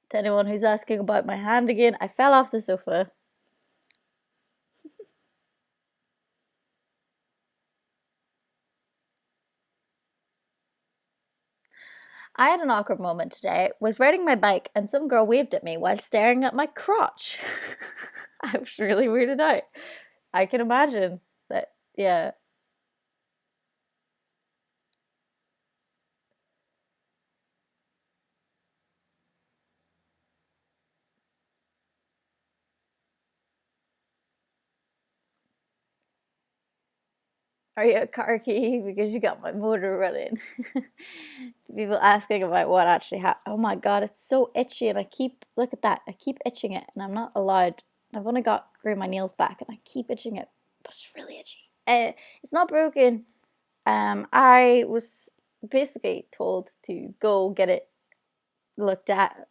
To anyone who's asking about my hand again, I fell off the sofa. I had an awkward moment today. Was riding my bike and some girl waved at me while staring at my crotch. I was really weirded out. I can imagine that, yeah. Are you a car key? Because you got my motor running. People asking about what actually happened. Oh my god, it's so itchy, and look at that, I keep itching it, and I'm not allowed. I've only got grew my nails back, and I keep itching it, but it's really itchy. It's not broken. I was basically told to go get it looked at.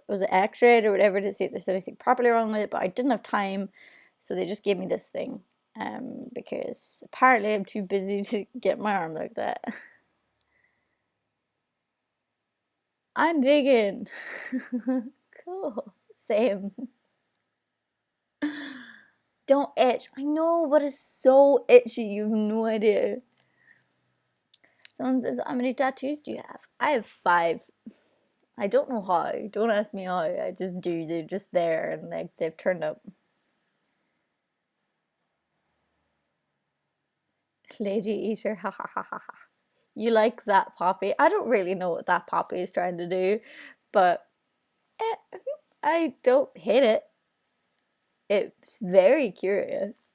Was it X-rayed or whatever to see if there's anything properly wrong with it, but I didn't have time, so they just gave me this thing. Because apparently I'm too busy to get my arm looked at. I'm vegan. Cool. Same. Don't itch. I know, but it's so itchy. You have no idea. Someone says, how many tattoos do you have? I have 5. I don't know how. Don't ask me how. I just do. They're just there and like they've turned up. Lady Eater. Ha ha ha ha ha. You like that Poppy? I don't really know what that Poppy is trying to do, but I don't hate it. It's very curious.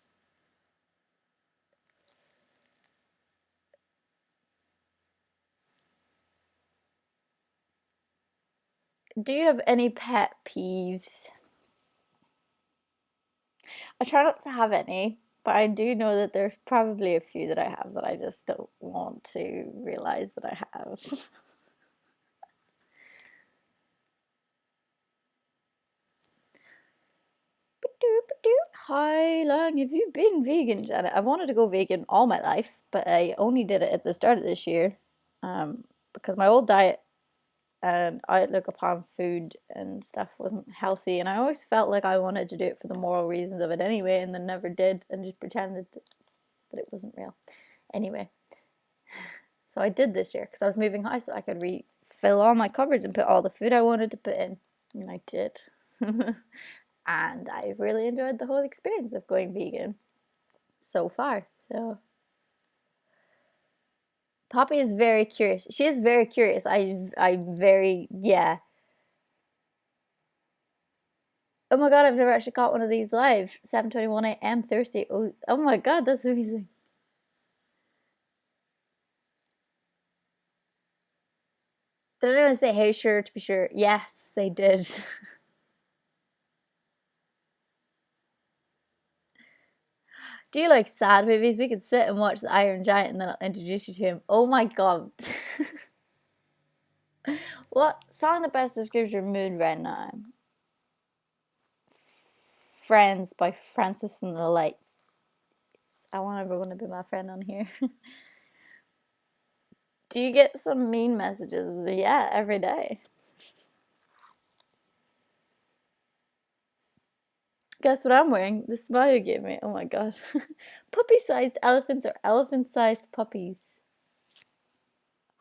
Do you have any pet peeves? I try not to have any, but I do know that there's probably a few that I have that I just don't want to realize that I have. How long have you been vegan, Janet? I wanted to go vegan all my life, but I only did it at the start of this year because my old diet and outlook upon food and stuff wasn't healthy, and I always felt like I wanted to do it for the moral reasons of it anyway, and then never did, and just pretended that it wasn't real. Anyway, so I did this year because I was moving house, so I could refill all my cupboards and put all the food I wanted to put in, and I did. And I've really enjoyed the whole experience of going vegan so far. So Poppy is very curious. She is very curious. I very, yeah. Oh my god, I've never actually caught one of these live. 7:21 a.m. Thursday. Oh my god, that's amazing. Did anyone say, hey, sure, to be sure? Yes, they did. Do you like sad movies? We could sit and watch The Iron Giant and then I'll introduce you to him. Oh my god. What song that best describes your mood right now? Friends by Francis and the Lights. I want everyone to be my friend on here. Do you get some mean messages? Yeah, every day. Guess what I'm wearing? The smile you gave me. Oh my god. Puppy-sized elephants or elephant-sized puppies?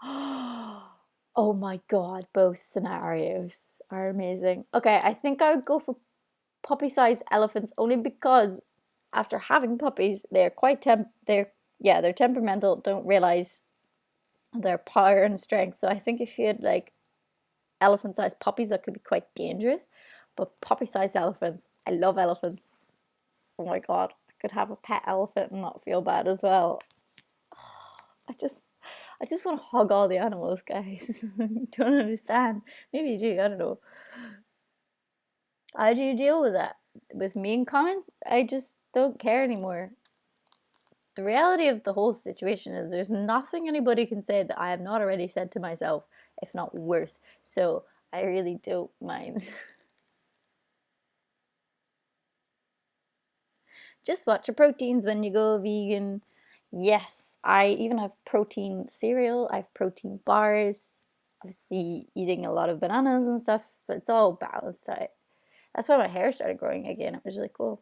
Oh my god, both scenarios are amazing. Okay, I think I would go for puppy-sized elephants only because after having puppies, they're they're temperamental, don't realize their power and strength. So I think if you had like elephant-sized puppies, that could be quite dangerous. But puppy-sized elephants, I love elephants. Oh my god, I could have a pet elephant and not feel bad as well. I just want to hug all the animals, guys. Don't understand. Maybe you do, I don't know. How do you deal with that? With mean comments? I just don't care anymore. The reality of the whole situation is there's nothing anybody can say that I have not already said to myself, if not worse. So I really don't mind. Just watch your proteins when you go vegan. Yes, I even have protein cereal, I have protein bars, obviously eating a lot of bananas and stuff, but it's all balanced out. That's why my hair started growing again. It was really cool.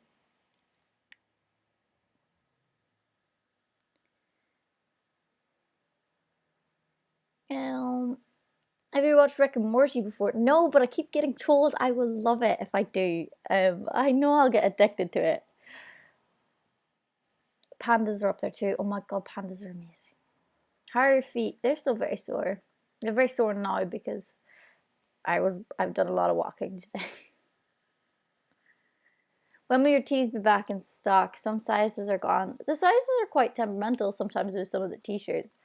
Have you watched Rick and Morty before? No, but I keep getting told I will love it if I do. I know I'll get addicted to it. Pandas are up there too. Oh my god, pandas are amazing. How are your feet? They're still very sore. They're very sore now because I've done a lot of walking today. When will your tees be back in stock? Some sizes are gone. The sizes are quite temperamental sometimes with some of the t-shirts.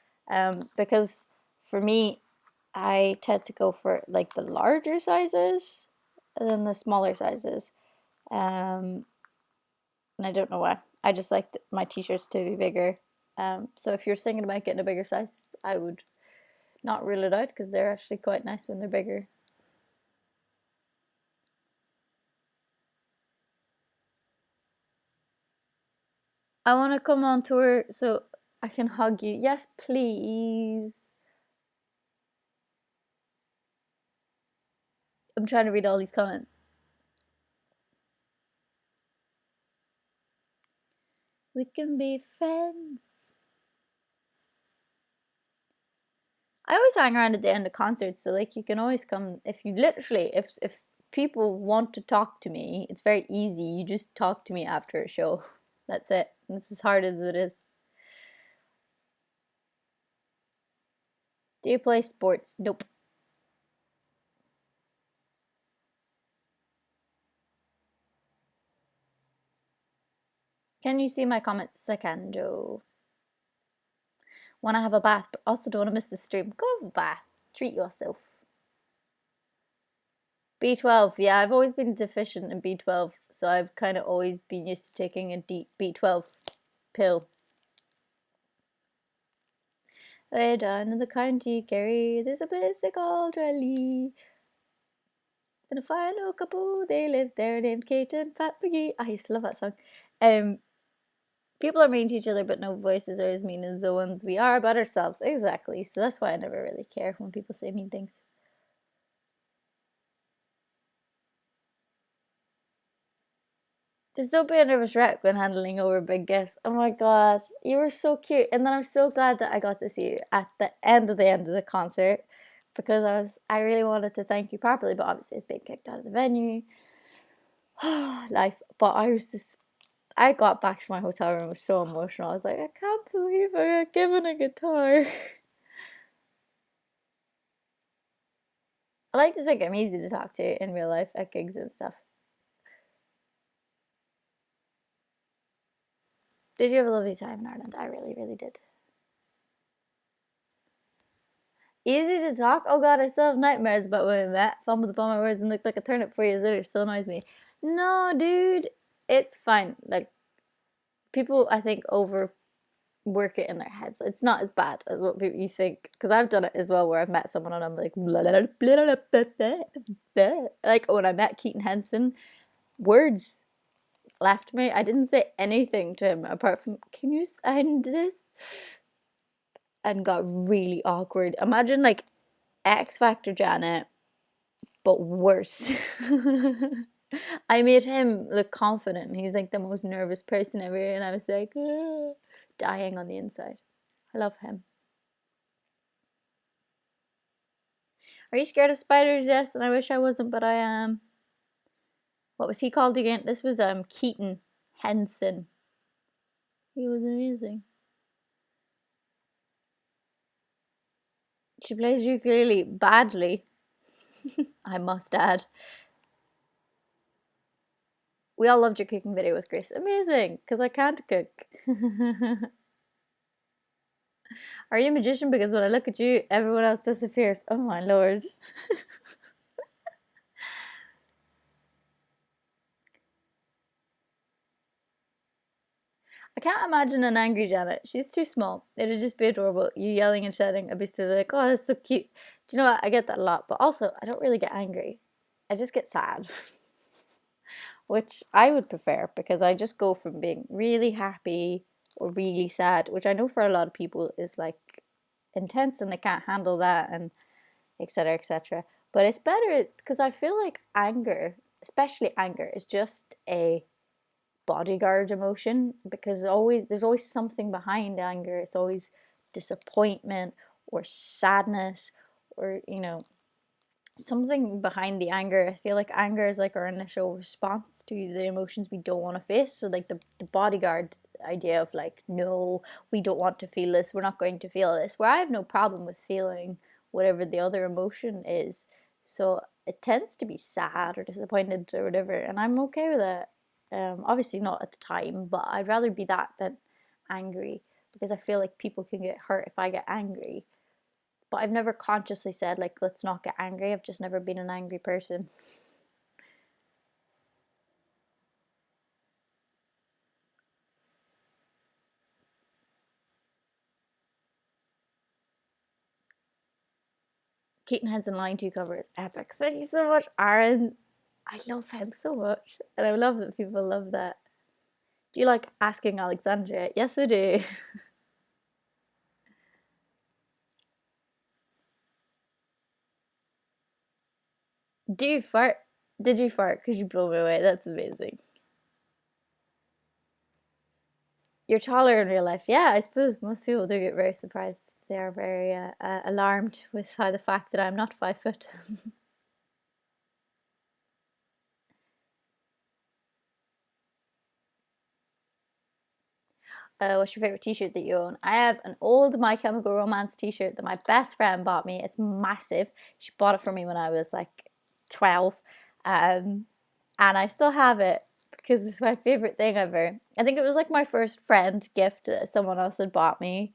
Because for me, I tend to go for like the larger sizes than the smaller sizes. And I don't know why. I just like my t-shirts to be bigger. So if you're thinking about getting a bigger size, I would not rule it out because they're actually quite nice when they're bigger. I want to come on tour so I can hug you. Yes, please. I'm trying to read all these comments. We can be friends. I always hang around at the end of concerts, so like you can always come if you literally if people want to talk to me, it's very easy. You just talk to me after a show. That's it. And it's as hard as it is. Do you play sports? Nope. Can you see my comments? I can, Joe. Want to have a bath, but also don't want to miss the stream. Go have a bath. Treat yourself. B12, yeah, I've always been deficient in B12, so I've kind of always been used to taking a deep B12 pill. Way down in the county Kerry, there's a place they call Tralee. In a final couple, they live there named Kate and Pat McGee. I used to love that song. People are mean to each other, but no voices are as mean as the ones we are about ourselves. Exactly. So that's why I never really care when people say mean things. Just don't be a nervous wreck when handling over big gifts. Oh my god, you were so cute. And then I'm so glad that I got to see you at the end of the concert, because I really wanted to thank you properly, but obviously it's being kicked out of the venue. Life. But I got back to my hotel room, was so emotional. I was like, I can't believe I got given a guitar. I like to think I'm easy to talk to in real life at gigs and stuff. Did you have a lovely time in Ireland? I really, really did. Easy to talk? Oh god, I still have nightmares about when we met. Fumbled upon my words and looked like a turnip 4 years later. Still annoys me. No, dude. It's fine. Like, people, I think, overwork it in their heads. It's not as bad as what you think. Because I've done it as well, where I've met someone and I'm like, blah, blah, blah, blah, blah, blah, blah. Like, when I met Keaton Henson, words left me. I didn't say anything to him apart from, can you sign this? And got really awkward. Imagine like X Factor Janet, but worse. I made him look confident. He's like the most nervous person ever, and I was like, dying on the inside. I love him. Are you scared of spiders? Yes, and I wish I wasn't, but I am. What was he called again? This was Keaton Henson. He was amazing. She plays ukulele badly, I must add. We all loved your cooking video with Grace. Amazing, because I can't cook. Are you a magician? Because when I look at you, everyone else disappears. Oh my lord. I can't imagine an angry Janet. She's too small. It'd just be adorable. You yelling and shouting. I'd be still like, oh, that's so cute. Do you know what? I get that a lot. But also, I don't really get angry. I just get sad. Which I would prefer, because I just go from being really happy or really sad, which I know for a lot of people is like intense and they can't handle that, and etc. etc. But it's better because I feel like anger, especially anger, is just a bodyguard emotion, because there's always something behind anger. It's always disappointment or sadness, or something behind the anger. I feel like anger is like our initial response to the emotions we don't want to face. So like the bodyguard idea of like, no, we don't want to feel this, we're not going to feel this, where I have no problem with feeling whatever the other emotion is. So it tends to be sad or disappointed or whatever, and I'm okay with it. Obviously not at the time, but I'd rather be that than angry, because I feel like people can get hurt if I get angry. But I've never consciously said like, let's not get angry. I've just never been an angry person. Keaton Henson Line 2 cover is epic. Thank you so much, Aaron. I love him so much, and I love that people love that. Do you like Asking Alexandria? Yes, I do. Do you fart? Did you fart? Because you blew me away. That's amazing. You're taller in real life. Yeah, I suppose most people do get very surprised. They are very alarmed with how the fact that I'm not 5 foot. What's your favorite t-shirt that you own? I have an old My Chemical Romance t-shirt that my best friend bought me. It's massive. She bought it for me when I was like 12. And I still have it because it's my favorite thing ever. I think it was like my first friend gift that someone else had bought me.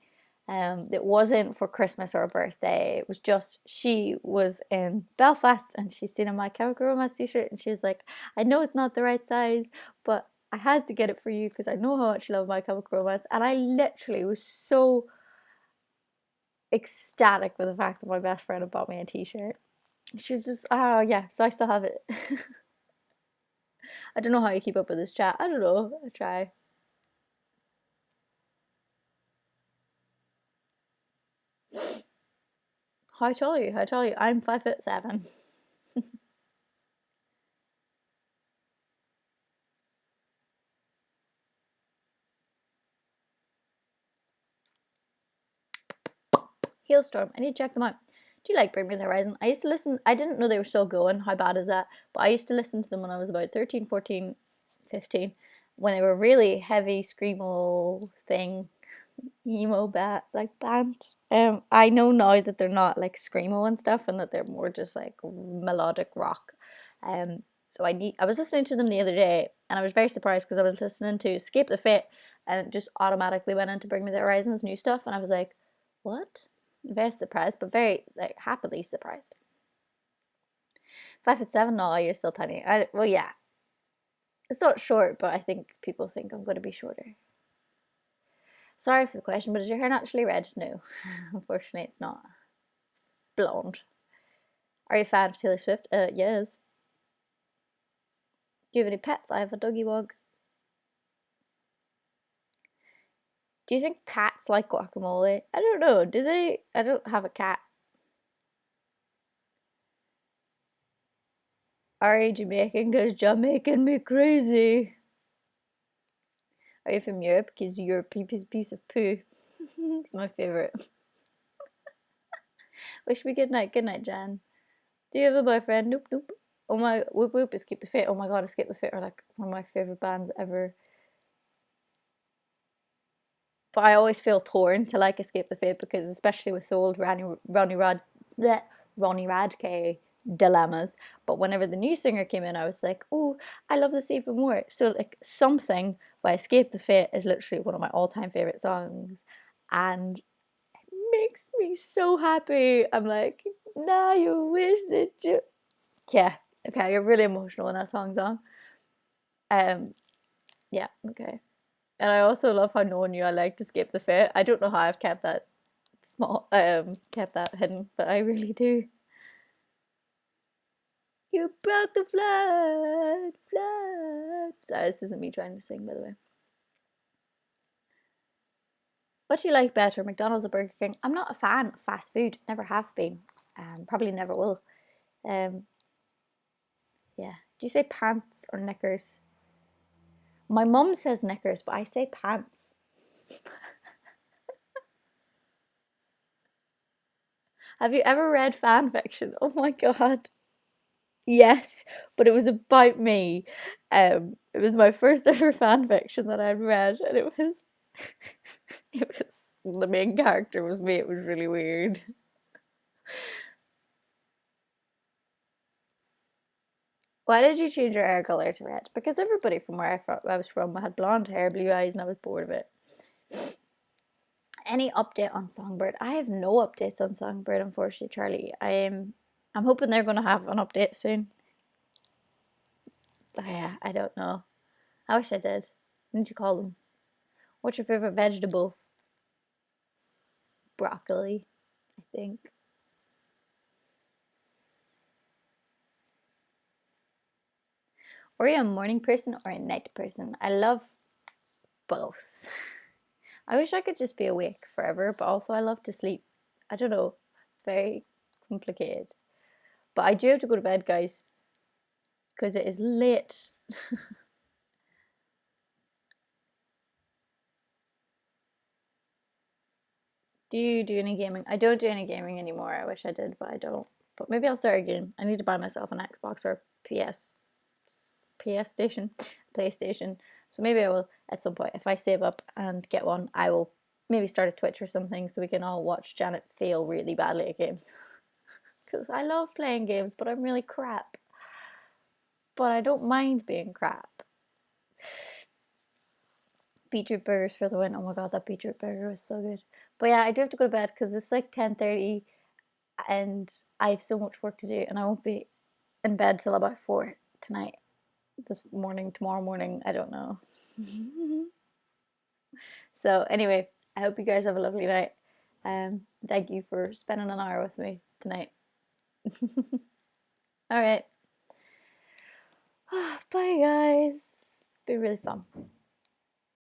It wasn't for Christmas or a birthday. It was just, she was in Belfast and she's seen a My Chemical Romance t-shirt and she was like, I know it's not the right size, but I had to get it for you because I know how much you love My Chemical Romance. And I literally was so ecstatic with the fact that my best friend had bought me a t-shirt. She was just, oh yeah, so I still have it. I don't know how you keep up with this chat. I don't know. I try. How tall are you? How tall are you? I'm 5'7". Hailstorm. I need to check them out. Do you like Bring Me the Horizon? I used to listen. I didn't know they were still going. How bad is that? But I used to listen to them when I was about 13, 14, 15, when they were really heavy screamo thing, emo band. I know now that they're not like screamo and stuff, and that they're more just like melodic rock. I was listening to them the other day, and I was very surprised because I was listening to Escape the Fate, and it just automatically went into Bring Me the Horizon's new stuff, and I was like, what? Very surprised, but very like happily surprised. 5'7" no, you're still tiny. Well, yeah, it's not short, but I think people think I'm going to be shorter. Sorry for the question, but is your hair naturally red? No, unfortunately, it's not. It's blonde. Are you a fan of Taylor Swift? Yes. Do you have any pets? I have a doggy wog. Do you think cats like guacamole? I don't know. Do they? I don't have a cat. Are you Jamaican? Because Jamaican me crazy. Are you from Europe? Because you're a piece of poo. It's my favourite. Wish me good night. Good night, Jan. Do you have a boyfriend? Nope, nope. Oh my, whoop whoop, Escape the Fate. Oh my god, Escape the Fate are like one of my favourite bands ever. But I always feel torn to like Escape the Fate because, especially with the old Ronnie Radke dilemmas. But whenever the new singer came in, I was like, oh, I love this even more. So like Something by Escape the Fate is literally one of my all-time favorite songs, and it makes me so happy. I'm like, now you wish that you, yeah, okay, I get really emotional when that song's on. Yeah, okay. And I also love how no one knew I liked Escape the Fate. I don't know how I've kept that kept that hidden, but I really do. You broke the flood. Sorry, this isn't me trying to sing, by the way. What do you like better, McDonald's or Burger King? I'm not a fan of fast food. Never have been. Probably never will. Yeah. Do you say pants or knickers? My mum says knickers, but I say pants. Have you ever read fan fiction? Oh my god. Yes, but it was about me. It was my first ever fan fiction that I'd read, and it was the main character was me. It was really weird. Why did you change your hair color to red? Because everybody from where I was from had blonde hair, blue eyes, and I was bored of it. Any update on Songbird? I have no updates on Songbird, unfortunately, Charlie. I'm hoping they're going to have an update soon. But yeah, I don't know. I wish I did. I need to call them. What's your favorite vegetable? Broccoli, I think. Are you a morning person or a night person? I love both. I wish I could just be awake forever, but also I love to sleep. I don't know. It's very complicated. But I do have to go to bed, guys, because it is late. Do you do any gaming? I don't do any gaming anymore. I wish I did, but I don't. But maybe I'll start again. I need to buy myself an Xbox or PS station, PlayStation. So maybe I will at some point. If I save up and get one, I will maybe start a Twitch or something so we can all watch Janet fail really badly at games. Because I love playing games, but I'm really crap. But I don't mind being crap. Beetroot burgers for the win. Oh my god, that beetroot burger was so good. But yeah, I do have to go to bed because it's like 10:30 and I have so much work to do, and I won't be in bed till about 4 tonight. Tomorrow morning, I don't know. So anyway, I hope you guys have a lovely night. Thank you for spending an hour with me tonight. All right. Bye, guys. It's been really fun.